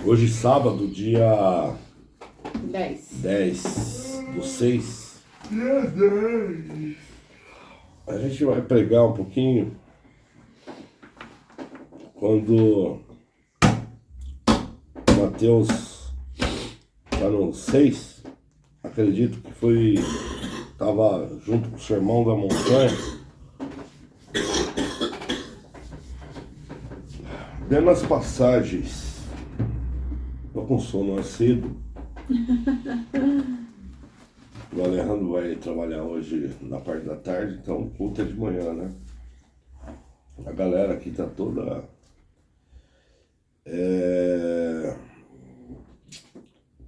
Hoje, sábado, dia 10. 10/6. A gente vai pregar um pouquinho quando Mateus está no 6. Acredito que estava junto com o Sermão da Montanha. Vendo as passagens. Tô com sono cedo. O Alejandro vai trabalhar hoje na parte da tarde, então o culto é de manhã, né? A galera aqui tá toda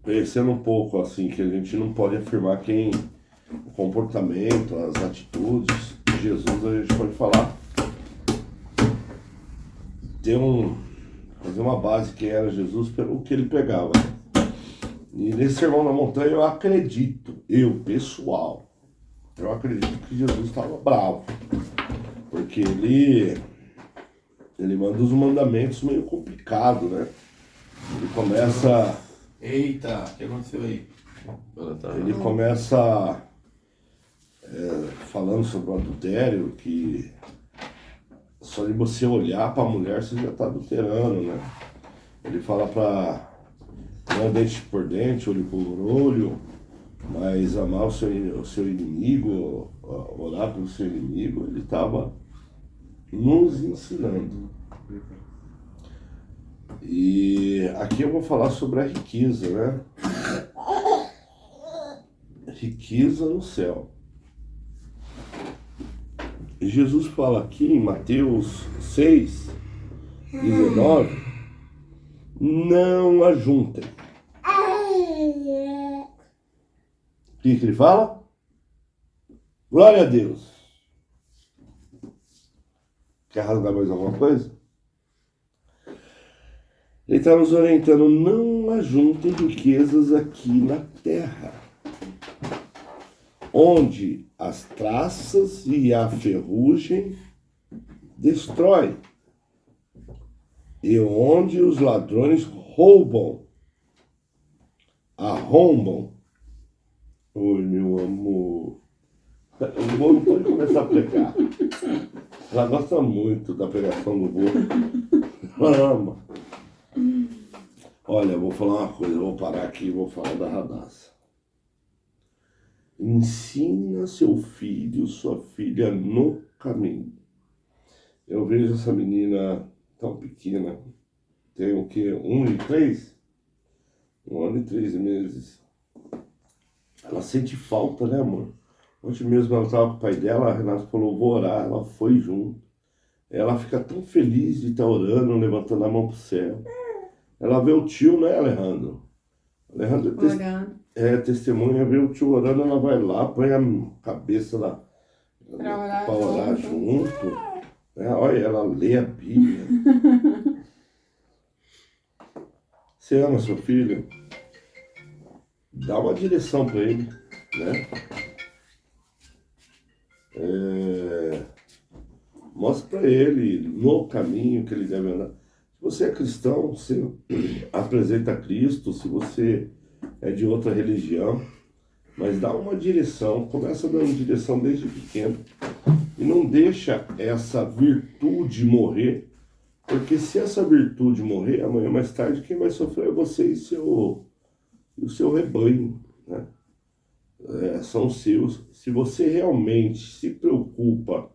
conhecendo um pouco, assim, que a gente não pode afirmar o comportamento, as atitudes de Jesus, a gente pode falar, fazer uma base quem era Jesus pelo que ele pegava. E nesse Sermão na Montanha eu acredito que Jesus estava bravo, porque ele manda os mandamentos meio complicado, né? Ele começa... Eita, o que aconteceu aí? Ele começa falando sobre o adultério, que só de você olhar para a mulher você já está adulterando, né? Ele fala para não dente por dente, olho por olho, mas amar o seu inimigo, orar pelo seu inimigo. Ele estava nos ensinando. E aqui eu vou falar sobre a riqueza, né? Riqueza no céu. E Jesus fala aqui em Mateus 6:19, não ajuntem. O que ele fala? Glória a Deus. Quer rasgar mais alguma coisa? Ele está nos orientando, não ajuntem riquezas aqui na terra, onde as traças e a ferrugem destroem, e onde os ladrões arrombam. Oi, meu amor. O vô não pode começar a pregar. Ela gosta muito da pregação do vô. Ela ama. Olha, eu vou falar uma coisa, eu vou parar aqui e vou falar da Radassa. Ensina seu filho, sua filha no caminho. Eu vejo essa menina tão pequena, tem o quê? 1 e 3? 1 ano e 3 meses. Ela sente falta, né, amor? Ontem mesmo ela estava com o pai dela, a Renata falou, vou orar, ela foi junto. Ela fica tão feliz de estar orando, levantando a mão pro céu. Ela vê o tio, né, Alejandro? Alejandro testemunha, vê o tio orando, ela vai lá, põe a cabeça lá para orar junto. Né? Olha, ela lê a Bíblia. Você ama seu filho? Dá uma direção para ele, né? Mostra para ele no caminho que ele deve andar. Se você é cristão, você apresenta Cristo. Se você é de outra religião, mas dá uma direção, começa dando direção desde pequeno e não deixa essa virtude morrer, porque se essa virtude morrer, amanhã mais tarde quem vai sofrer é você e o seu rebanho, né? São seus. Se você realmente se preocupa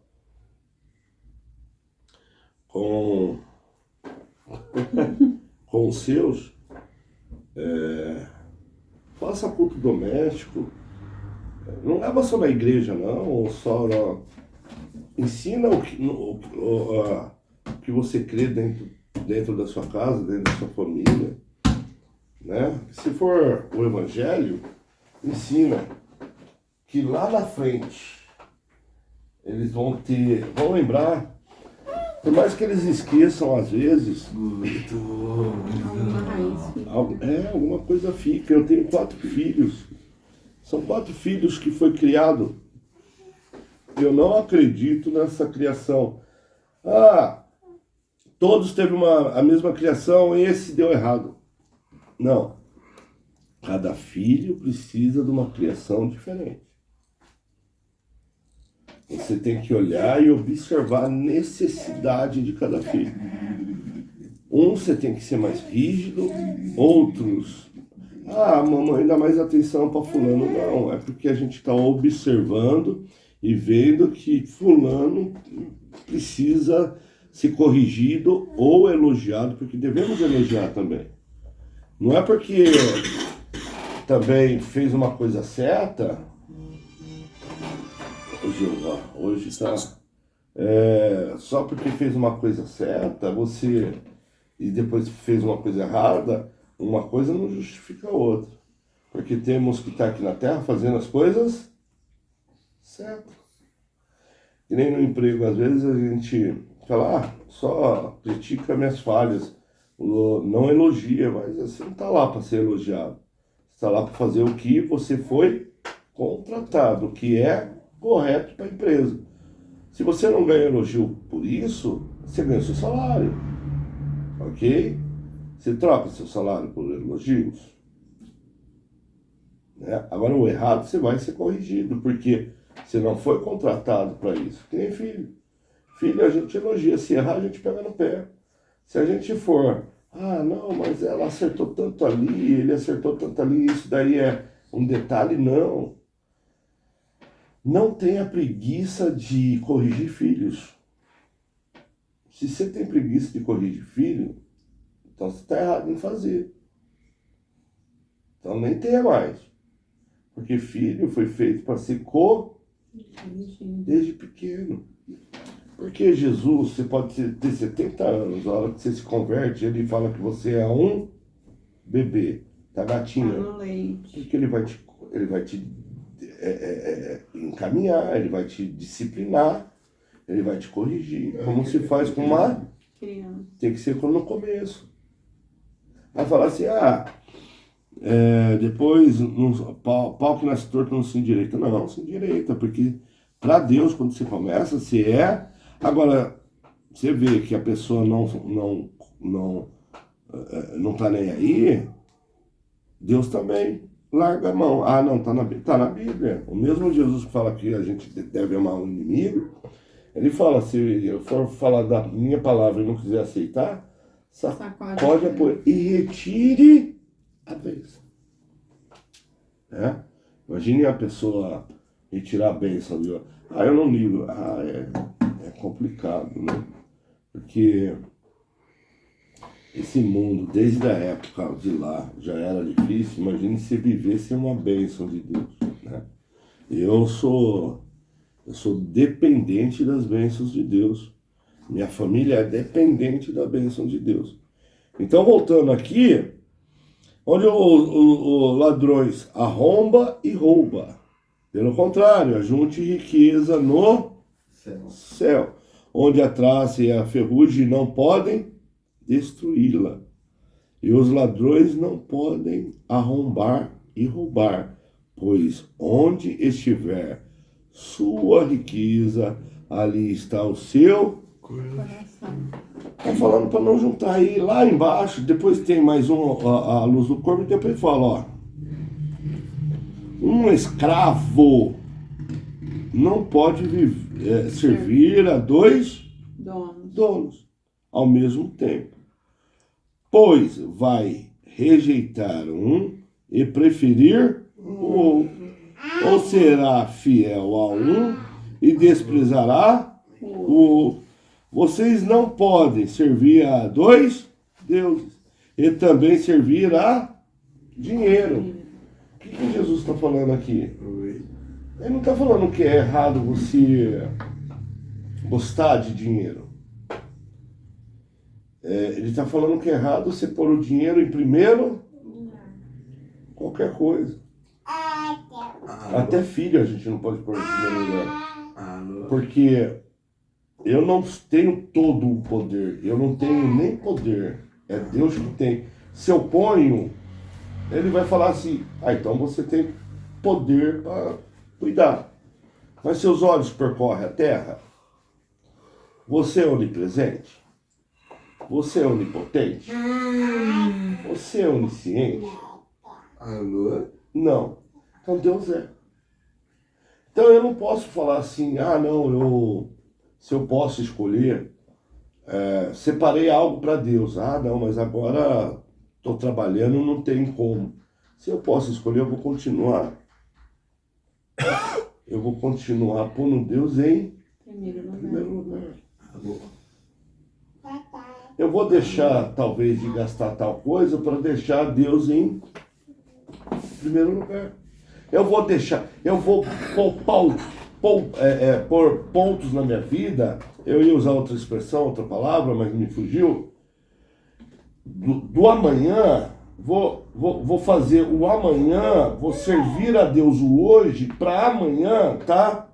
com os seus, faça culto doméstico, não leva só na igreja não, ou só ensina o que você crê dentro da sua casa, dentro da sua família, né? Se for o evangelho, ensina que lá na frente eles vão lembrar, por mais que eles esqueçam às vezes, alguma coisa fica. Eu tenho 4 filhos, são 4 filhos que foi criado. Eu não acredito nessa criação. Todos teve a mesma criação, esse deu errado. Não. Cada filho precisa de uma criação diferente. Você tem que olhar e observar a necessidade de cada filho. Você tem que ser mais rígido, outros... mamãe dá mais atenção para fulano. Não, é porque a gente está observando e vendo que fulano precisa ser corrigido ou elogiado, porque devemos elogiar também. Não é porque também fez uma coisa certa. Hoje está. Só porque fez uma coisa certa, e depois fez uma coisa errada, uma coisa não justifica a outra. Porque temos que estar aqui na Terra fazendo as coisas certas. E nem no emprego, às vezes a gente fala, só critica minhas falhas, não elogia, mas você não está lá para ser elogiado. Você está lá para fazer o que você foi contratado, o que é correto para a empresa. Se você não ganha elogio por isso, você ganha seu salário. Ok? Você troca seu salário por elogios. Né? Agora o errado você vai ser corrigido, porque você não foi contratado para isso. Que nem filho. Filho a gente elogia, se errar a gente pega no pé. Se a gente for, não, mas ela acertou tanto ali, ele acertou tanto ali, isso daí é um detalhe, não. Não tenha preguiça de corrigir filhos. Se você tem preguiça de corrigir filho, então você está errado em fazer. Então nem tenha mais. Porque filho foi feito para ser desde pequeno. Porque Jesus, você pode ter 70 anos, na hora que você se converte, ele fala que você é um bebê, tá gatinho. Porque ele vai te encaminhar, ele vai te disciplinar, ele vai te corrigir. Como se faz com uma criança. Tem que ser no começo. Vai falar assim, depois pau que nasce torto não se endireita. Não se endireita, porque para Deus, quando você começa, você é... Agora, você vê que a pessoa não tá nem aí, Deus também larga a mão. Não, tá na Bíblia. O mesmo Jesus que fala que a gente deve amar o inimigo, ele fala, se eu for falar da minha palavra e não quiser aceitar, sacode apoio e retire a bênção. Imagine a pessoa retirar a bênção. Eu não ligo. É complicado, né? Porque esse mundo, desde a época de lá, já era difícil. Imagine se vivesse uma bênção de Deus, né? Eu sou dependente das bênçãos de Deus. Minha família é dependente da bênção de Deus. Então, voltando aqui, onde os ladrões arromba e rouba. Pelo contrário, ajunte riqueza no céu, onde a traça e a ferrugem não podem destruí-la. E os ladrões não podem arrombar e roubar, pois onde estiver sua riqueza, ali está o seu coração. Está falando para não juntar aí lá embaixo, depois tem mais a luz do corpo, e depois fala, um escravo não pode servir a dois donos ao mesmo tempo, pois vai rejeitar um e preferir o outro, ou será fiel a um e desprezará o outro. Vocês não podem servir a dois deuses e também servir a dinheiro. O que Jesus está falando aqui? Ele não está falando que é errado você gostar de dinheiro. Ele está falando que é errado você pôr o dinheiro em primeiro qualquer coisa. Até filho a gente não pode pôr em primeiro lugar. Porque eu não tenho todo o poder. Eu não tenho nem poder. É Deus que tem. Se eu ponho, ele vai falar assim, então você tem poder para cuidar. Mas seus olhos percorrem a terra? Você é onipresente? Você é onipotente? Você é onisciente? Alô? Não. Então Deus é. Então eu não posso falar assim, ah não, se eu posso escolher, separei algo para Deus. Ah não, mas agora estou trabalhando, não tem como. Se eu posso escolher, eu vou continuar. Eu vou continuar pondo Deus em primeiro lugar. Alô? Eu vou deixar, talvez, de gastar tal coisa para deixar Deus em primeiro lugar. Eu vou pôr pontos na minha vida. Eu ia usar outra expressão, outra palavra, mas me fugiu. Do amanhã, vou fazer o amanhã, vou servir a Deus o hoje, para amanhã tá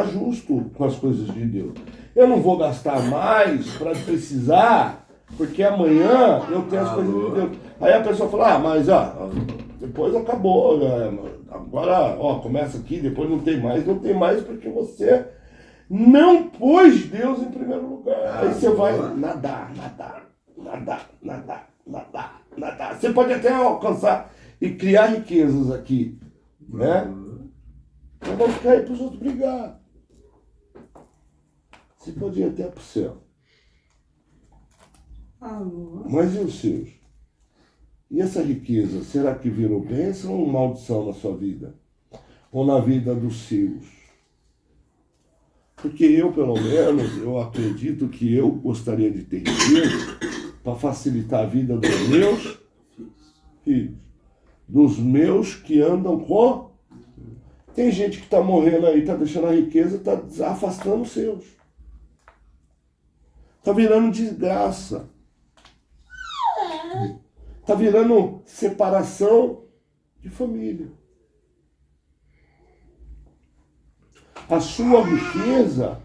justo com as coisas de Deus. Eu não vou gastar mais para precisar, porque amanhã eu tenho as coisas de Deus. Aí a pessoa fala, mas depois acabou, agora começa aqui, depois não tem mais porque você não pôs Deus em primeiro lugar. Aí você vai nadar. Você pode até alcançar e criar riquezas aqui, né? Mas vai ficar aí para os outros brigar. Você pode ir até para o céu. Mas e os seus? E essa riqueza, será que virou bênção ou maldição na sua vida? Ou na vida dos seus? Porque eu, pelo menos, eu acredito que eu gostaria de ter riqueza para facilitar a vida dos meus filhos. Dos meus que andam com... Tem gente que está morrendo aí, está deixando a riqueza, está afastando os seus. Está virando desgraça. Está virando separação de família. A sua riqueza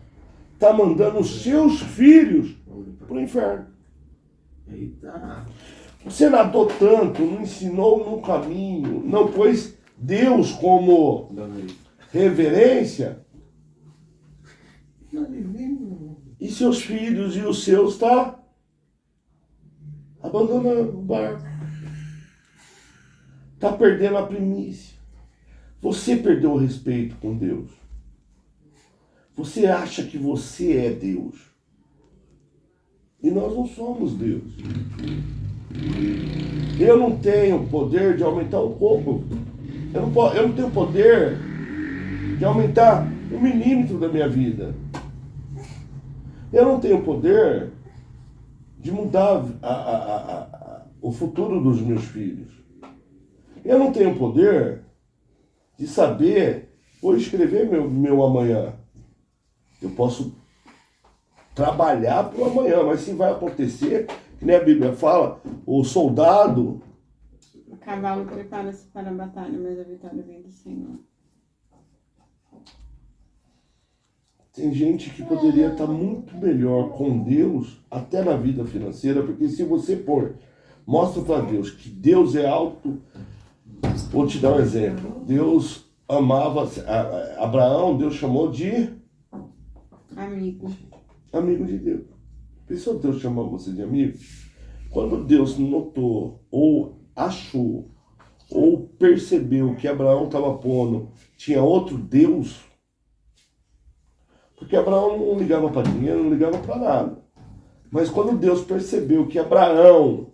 está mandando os seus filhos para o inferno. Eita. Você nadou tanto, não ensinou no caminho, não pôs Deus como reverência. E seus filhos e os seus está abandonando o barco. Está perdendo a primícia. Você perdeu o respeito com Deus. Você acha que você é Deus. E nós não somos Deus. Eu não tenho poder de aumentar um pouco. Eu não tenho poder de aumentar 1 milímetro da minha vida. Eu não tenho poder de mudar o futuro dos meus filhos. Eu não tenho poder de saber ou escrever meu amanhã. Eu posso trabalhar para o amanhã, mas se vai acontecer, que nem a Bíblia fala, o soldado... O cavalo prepara-se para a batalha, mas a vitória vem do Senhor. Tem gente que poderia estar muito melhor com Deus, até na vida financeira, porque se você mostra para Deus que Deus é alto. Vou te dar um exemplo. Deus amava Abraão, Deus chamou de amigo de Deus. Pensou Deus chamar você de amigo? Quando Deus notou, ou achou, ou percebeu que Abraão estava pondo, tinha outro Deus, porque Abraão não ligava para dinheiro, não ligava para nada. Mas quando Deus percebeu que Abraão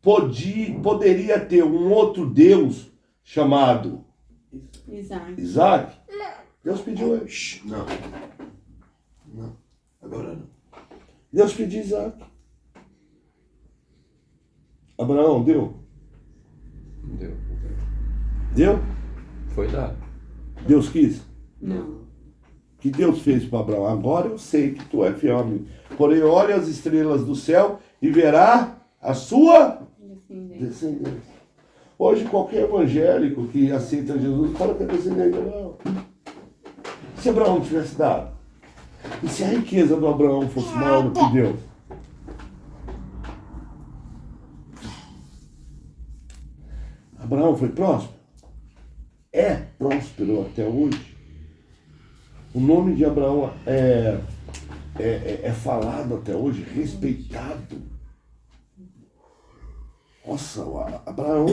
poderia ter um outro Deus chamado Isaac, Deus pediu ele. Não. Agora não. Deus pediu Isaac. Abraão deu? Deu. Deu? Foi dado. Deus quis? Não. O que Deus fez para Abraão? Agora eu sei que tu é fiel a mim. Porém, olhe as estrelas do céu e verá a sua descendência. Hoje, qualquer evangélico que aceita Jesus fala que é descendente de Abraão. Se Abraão tivesse dado, e se a riqueza do Abraão fosse maior do que Deus? Abraão foi próspero? É próspero até hoje. O nome de Abraão é falado até hoje, respeitado. Nossa, Abraão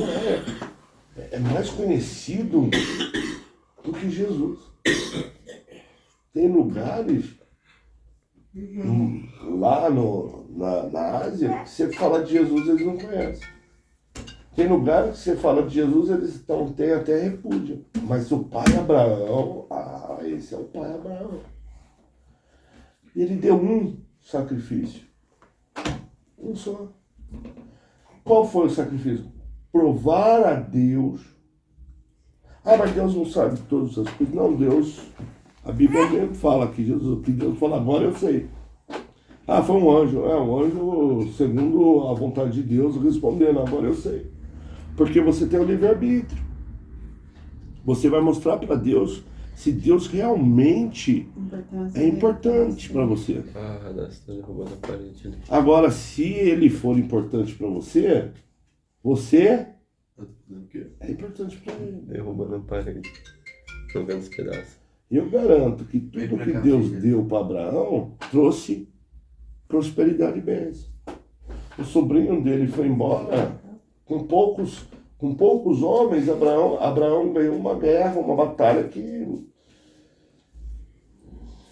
é mais conhecido do que Jesus. Tem lugares lá na Ásia que você fala de Jesus eles não conhecem. Tem lugares que você fala de Jesus eles têm até repúdio. Mas o pai Abraão, esse é o pai Abraão. Ele deu um sacrifício. Um só. Qual foi o sacrifício? Provar a Deus. Mas Deus não sabe todas as coisas. Não, Deus. A Bíblia mesmo fala que Deus fala, agora eu sei. Foi um anjo. Um anjo, segundo a vontade de Deus, respondendo, agora eu sei. Porque você tem o livre-arbítrio. Você vai mostrar para Deus se Deus realmente é importante para você. Você tá derrubando a parede ali. Agora, se ele for importante para você, você é importante para ele. Derrubando a parede. Jogando os pedaços. E eu garanto que tudo que Deus deu para Abraão trouxe prosperidade e bênção. O sobrinho dele foi embora com poucos homens. Abraão ganhou uma guerra, uma batalha que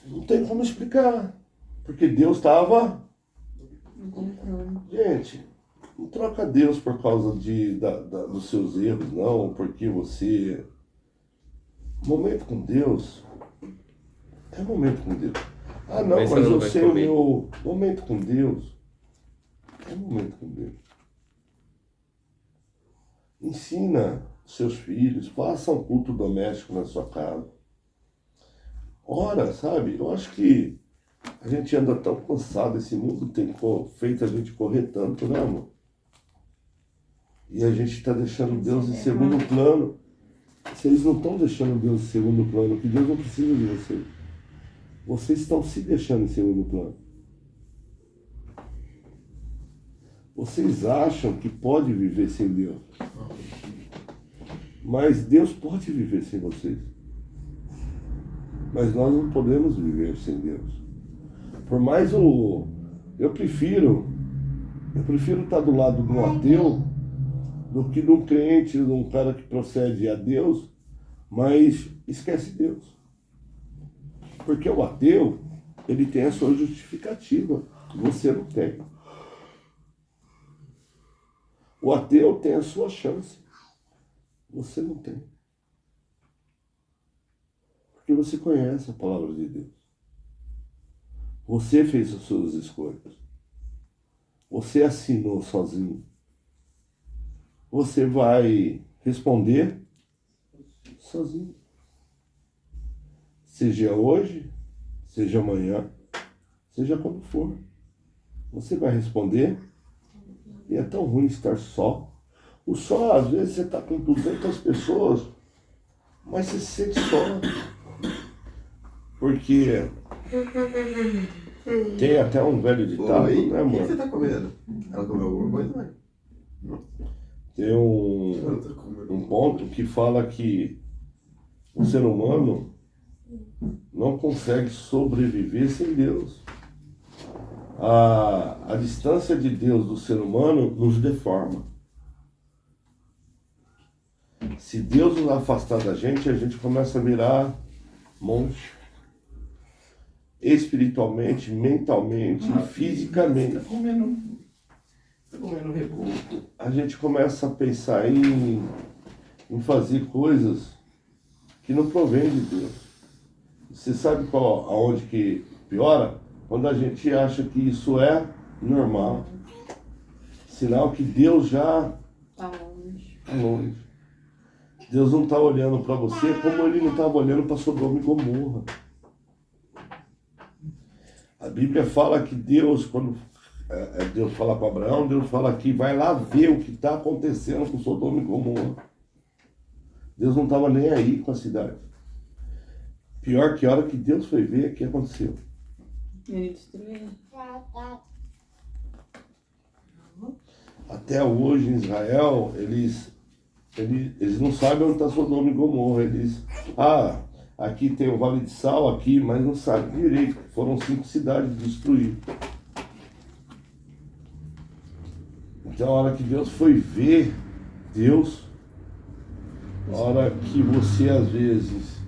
não tem como explicar. Porque Deus estava... Gente, não troca Deus por causa dos seus erros, não. Porque você... Momento com Deus é momento com Deus. Não, mas eu sei o meu... Momento com Deus é momento com Deus. Ensina seus filhos, faça um culto doméstico na sua casa. Ora, sabe? Eu acho que a gente anda tão cansado, esse mundo tem feito a gente correr tanto, né, amor? E a gente está deixando Deus em segundo plano. Vocês não estão deixando Deus em segundo plano, porque Deus não precisa de vocês. Vocês estão se deixando em segundo plano. Vocês acham que pode viver sem Deus. Mas Deus pode viver sem vocês. Mas nós não podemos viver sem Deus. Por mais eu prefiro estar do lado de um ateu do que de um crente, de um cara que procede a Deus, mas esquece Deus. Porque o ateu, ele tem a sua justificativa. Você não tem. O ateu tem a sua chance. Você não tem. Porque você conhece a palavra de Deus. Você fez as suas escolhas. Você assinou sozinho. Você vai responder sozinho. Seja hoje, seja amanhã, seja quando for. Você vai responder. E é tão ruim estar só. O só, às vezes, você está com 200 pessoas, mas você se sente só. Porque tem até um velho ditado, né, amor? O que você está comendo? Ela comeu alguma coisa, mãe? Tem um ponto que fala que o ser humano não consegue sobreviver sem Deus. A distância de Deus do ser humano nos deforma. Se Deus nos afastar da gente, a gente começa a virar monstro. Espiritualmente, mentalmente, fisicamente. Você tá comendo reboco. A gente começa a pensar em fazer coisas que não provém de Deus. Você sabe aonde que piora? Quando a gente acha que isso é normal. Sinal que Deus já Tá longe. está longe. Deus não está olhando para você como ele não estava olhando para Sodoma e Gomorra. A Bíblia fala que Deus, quando Deus fala para Abraão, Deus fala que vai lá ver o que está acontecendo com Sodoma e Gomorra. Deus não estava nem aí com a cidade. Pior que a hora que Deus foi ver, o que aconteceu? Ele destruiu. Até hoje em Israel, eles não sabem onde está Sodoma e Gomorra. aqui tem o Vale de Sal, aqui, mas não sabe direito. Foram 5 cidades destruídas. Então a hora que Deus foi ver, a hora que você às vezes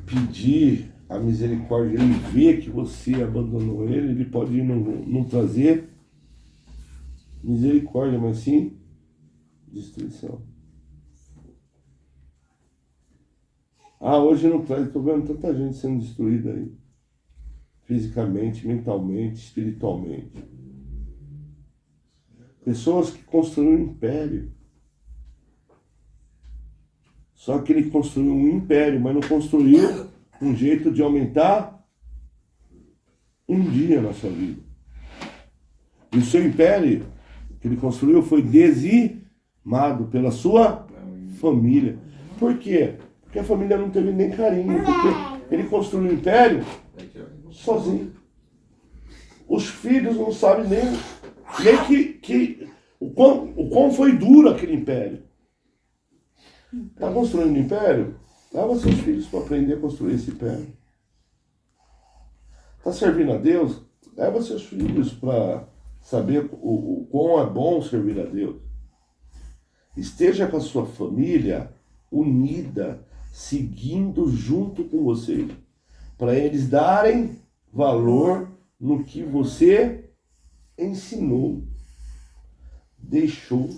pedir a misericórdia, ele vê que você abandonou ele pode não trazer misericórdia, mas sim destruição. Hoje não traz, estou vendo tanta gente sendo destruída aí. Fisicamente, mentalmente, espiritualmente. Pessoas que construíram um império. Só que ele construiu um império, mas não construiu um jeito de aumentar um dia na sua vida. E o seu império que ele construiu foi dizimado pela sua família. Por quê? Porque a família não teve nem carinho. Porque ele construiu um império sozinho. Os filhos não sabem nem o quão foi duro aquele império. Está construindo um império? Leva seus filhos para aprender a construir esse império. Está servindo a Deus? Leva seus filhos para saber o quão é bom servir a Deus. Esteja com a sua família unida, seguindo junto com você, para eles darem valor no que você ensinou, deixou.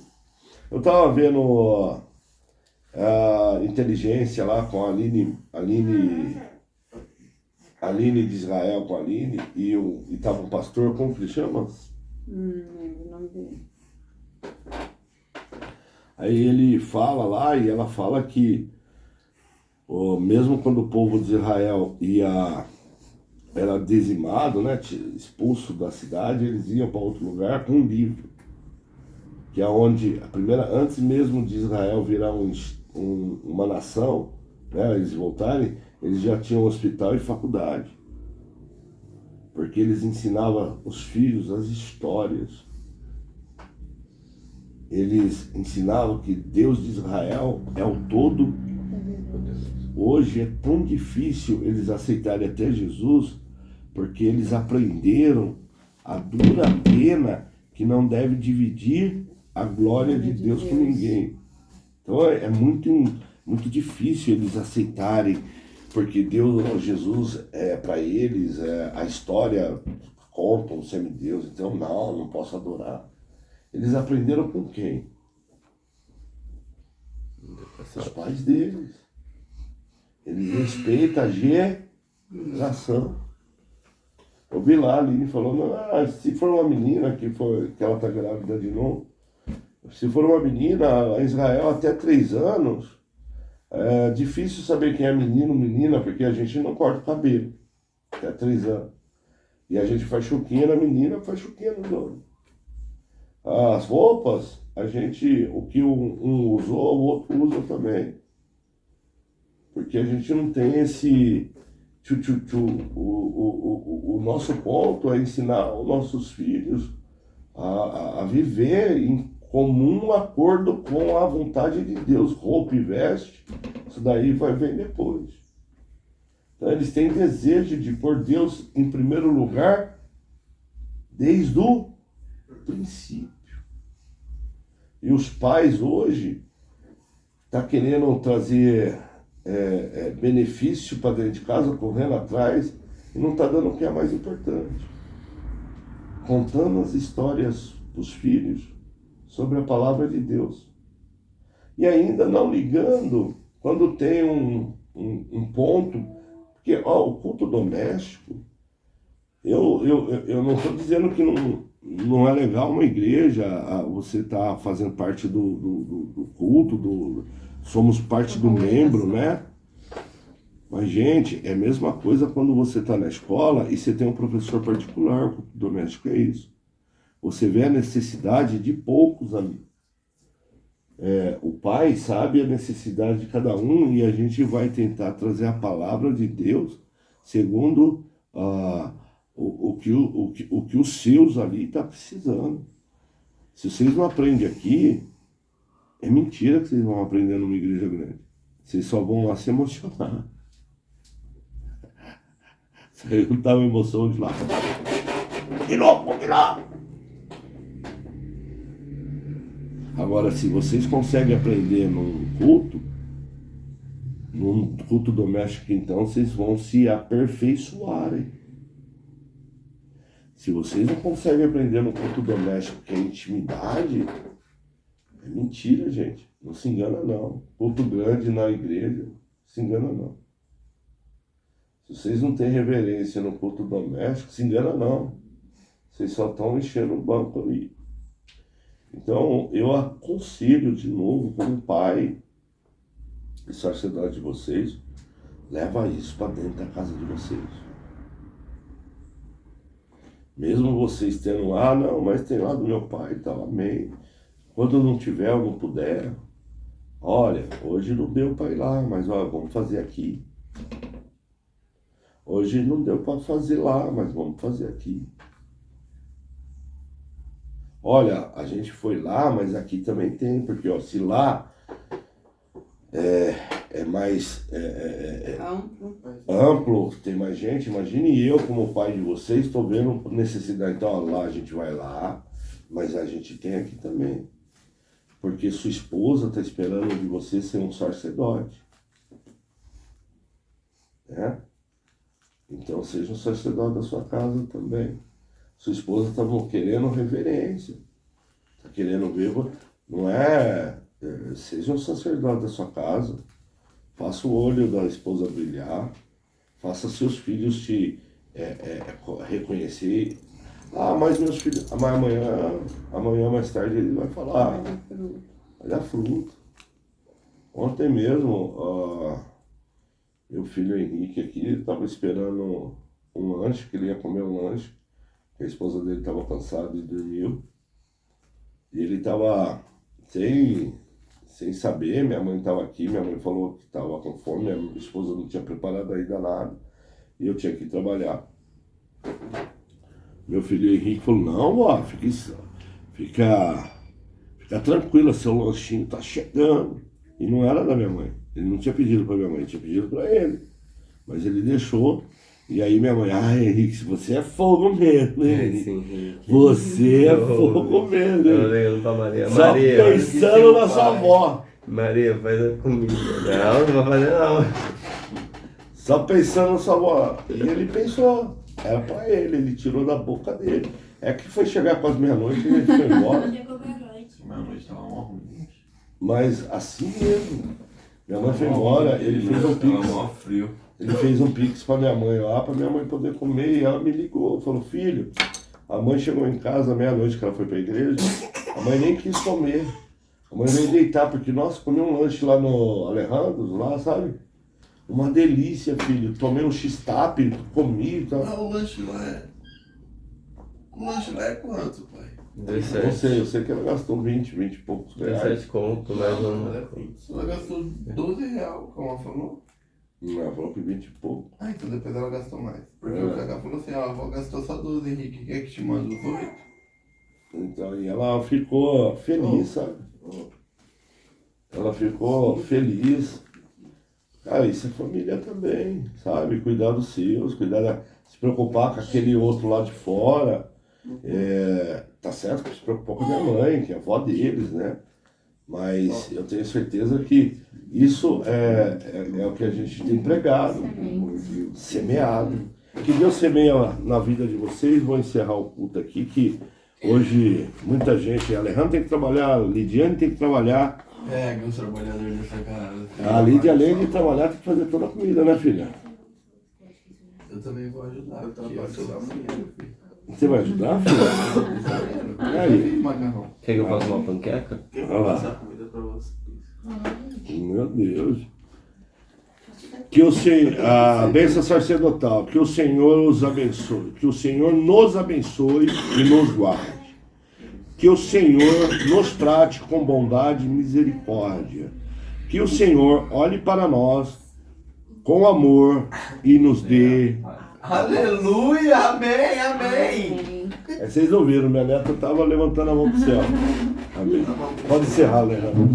Eu estava vendo a inteligência lá com a Aline de Israel, com a Aline, e estava um pastor, como que ele chama? Lembro o nome dele. Aí ele fala lá, e ela fala que mesmo quando o povo de Israel era dizimado, né, expulso da cidade, eles iam para outro lugar com um livro, que é onde antes mesmo de Israel virar uma nação, né, eles voltarem, eles já tinham hospital e faculdade, porque eles ensinavam os filhos as histórias. Eles ensinavam que Deus de Israel é o todo. Hoje é tão difícil eles aceitarem até Jesus, porque eles aprenderam a dura pena que não deve dividir a glória de Deus com ninguém. Então é muito difícil eles aceitarem, porque Jesus para eles, a história conta um semideus, então não posso adorar. Eles aprenderam com quem? Os pais deles. Eles respeitam a geração. Eu vi lá, a Aline falou, se for uma menina que ela está grávida de novo, se for uma menina, em Israel até 3 anos, é difícil saber quem é menino ou menina, porque a gente não corta o cabelo até 3 anos. E a gente faz chuquinha na menina, faz chuquinha no homem. As roupas, o que um usou, o outro usa também. Porque a gente não tem esse o nosso ponto é ensinar os nossos filhos a viver em comum acordo com a vontade de Deus. Roupa e veste, isso daí vai vir depois. Então eles têm desejo de pôr Deus em primeiro lugar desde o princípio. E os pais hoje estão querendo trazer benefício para dentro de casa, correndo atrás, e não está dando o que é mais importante. Contando as histórias dos filhos sobre a palavra de Deus. E ainda não ligando quando tem um ponto, porque o culto doméstico, eu não estou dizendo que não é legal uma igreja, você está fazendo parte do culto, somos parte do membro, né? Mas, gente, é a mesma coisa quando você está na escola e você tem um professor particular. O culto doméstico é isso. Você vê a necessidade de poucos ali. O pai sabe a necessidade de cada um e a gente vai tentar trazer a palavra de Deus segundo o que os seus ali estão precisando. Se vocês não aprendem aqui, é mentira que vocês vão aprender numa igreja grande. Vocês só vão lá se emocionar. Eu tava emoção de lá. De novo. Agora, se vocês conseguem aprender num culto doméstico, então vocês vão se aperfeiçoarem. Se vocês não conseguem aprender no culto doméstico, que é intimidade, é mentira, gente. Não se engana, não. Culto grande na igreja, não se engana, não. Se vocês não têm reverência no culto doméstico, se engana, não. Vocês só estão enchendo o banco ali. Então, eu aconselho de novo, como pai e sacerdote de vocês, leva isso para dentro da casa de vocês. Mesmo vocês tendo lá, não, mas tem lá do meu pai e tal, amém. Quando não tiver ou não puder, olha, hoje não deu para ir lá, mas ó, vamos fazer aqui. Hoje não deu para fazer lá, mas vamos fazer aqui. Olha, a gente foi lá, mas aqui também tem, porque ó, se lá é mais amplo, tem mais gente, imagine eu como pai de vocês, estou vendo necessidade, então ó, lá a gente vai lá, mas a gente tem aqui também. Porque sua esposa está esperando de você ser um sacerdote. Né? Então seja um sacerdote da sua casa também. Sua esposa está querendo reverência. Está querendo ver, não é... Seja um sacerdote da sua casa. Faça o olho da esposa brilhar. Faça seus filhos te reconhecer. Ah, mas meus filhos... Mas amanhã mais tarde ele vai falar. Vai dar fruto. Ontem mesmo, meu filho Henrique aqui estava esperando um lanche, que ele ia comer um lanche. A esposa dele estava cansada e dormiu. E ele estava sem saber, minha mãe estava aqui, minha mãe falou que estava com fome, minha esposa não tinha preparado ainda nada. E eu tinha que ir trabalhar. Meu filho Henrique falou, não, ó, fica tranquila, seu lanchinho tá chegando. E não era da minha mãe. Ele não tinha pedido para minha mãe, tinha pedido para ele. Mas ele deixou. E aí minha mãe, Henrique, você é fogo mesmo, hein? Sim. Você é fogo mesmo, hein? Eu lembro pra Maria. Só Maria, pensando na sua avó. Maria, faz a comida. Não vou fazer não. Só pensando na sua avó. E ele pensou, era pra ele tirou da boca dele. É que foi chegar quase meia-noite e ele foi embora. Meia-noite tava mó ruim. Mas assim mesmo. Minha mãe foi embora, ele fez um pix. Tava mó frio. Ele fez um pix pra minha mãe lá, pra minha mãe poder comer, e ela me ligou, falou, filho, a mãe chegou em casa meia-noite que ela foi pra igreja, a mãe nem quis comer. A mãe veio deitar, porque, nossa, comi um lanche lá no Alejandro's, lá, sabe? Uma delícia, filho. Tomei um X-Tap, comi e tal. Ah, o lanche lá é quanto, pai? 17. Não sei, eu sei que ela gastou 20 e poucos reais. 17 conto, mais um. Ela gastou 12 reais, como ela falou. Não, ela falou que 20 e pouco. Ah, então depois ela gastou mais. Porque o Cacá falou assim, a avó gastou só 12, Henrique, quer que te manda os 8? Então, e ela ficou feliz, sabe? Ela ficou feliz. Cara, isso é família também, sabe? Cuidar dos seus, se preocupar com aquele outro lá de fora. Tá certo que se preocupou com a minha mãe, que é a avó deles, né? Mas eu tenho certeza que isso é o que a gente tem pregado, semeado. Que Deus semeia na vida de vocês. Vou encerrar o culto aqui, que hoje muita gente, Alejandro tem que trabalhar, Lidiane tem que trabalhar. Os trabalhadores dessa casa. A Lídia, além de trabalhar, tem que fazer toda a comida, né, filha? Eu também vou ajudar. Eu trabalho toda manhã, filho. Você vai ajudar, filha? E aí? Macarrão. Quer que eu faça uma panqueca? Olha lá. Essa comida pra vocês. Meu Deus. Que o Senhor, a bênção sacerdotal, que o Senhor os abençoe, que o Senhor nos abençoe e nos guarde. Que o Senhor nos trate com bondade e misericórdia. Que o Senhor olhe para nós com amor e nos dê. Aleluia, amém, amém. Vocês ouviram, minha neta estava levantando a mão para o céu. Amém. Pode encerrar, Leandro.